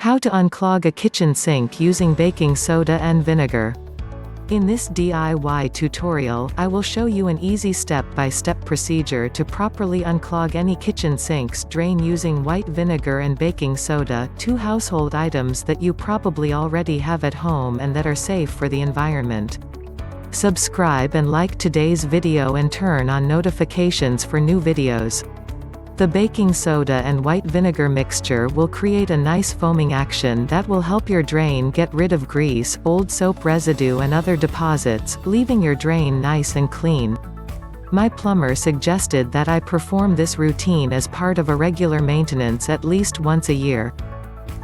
How to unclog a kitchen sink using baking soda and vinegar. In this DIY tutorial, I will show you an easy step-by-step procedure to properly unclog any kitchen sink's drain using white vinegar and baking soda, two household items that you probably already have at home and that are safe for the environment. Subscribe and like today's video and turn on notifications for new videos. The baking soda and white vinegar mixture will create a nice foaming action that will help your drain get rid of grease, old soap residue and other deposits, leaving your drain nice and clean. My plumber suggested that I perform this routine as part of a regular maintenance at least once a year.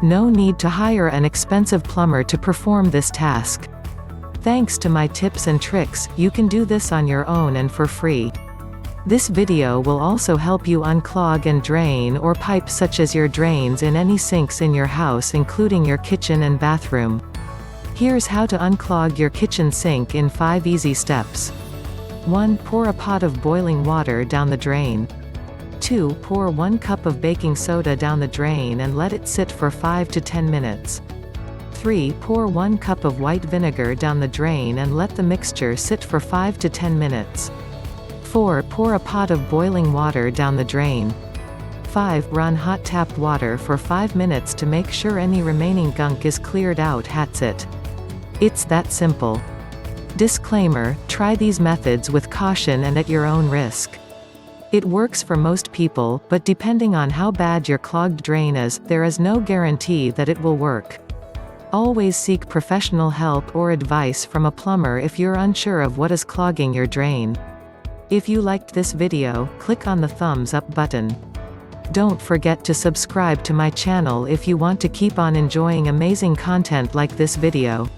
No need to hire an expensive plumber to perform this task. Thanks to my tips and tricks, you can do this on your own and for free. This video will also help you unclog and drain or pipe such as your drains in any sinks in your house including your kitchen and bathroom. Here's how to unclog your kitchen sink in 5 easy steps. 1. Pour a pot of boiling water down the drain. 2. Pour 1 cup of baking soda down the drain and let it sit for 5 to 10 minutes. 3. Pour 1 cup of white vinegar down the drain and let the mixture sit for 5 to 10 minutes. 4. Pour a pot of boiling water down the drain. 5. Run hot tap water for 5 minutes to make sure any remaining gunk is cleared out. That's it. It's that simple. Disclaimer: try these methods with caution and at your own risk. It works for most people, but depending on how bad your clogged drain is, there is no guarantee that it will work. Always seek professional help or advice from a plumber if you're unsure of what is clogging your drain. If you liked this video, click on the thumbs up button. Don't forget to subscribe to my channel if you want to keep on enjoying amazing content like this video.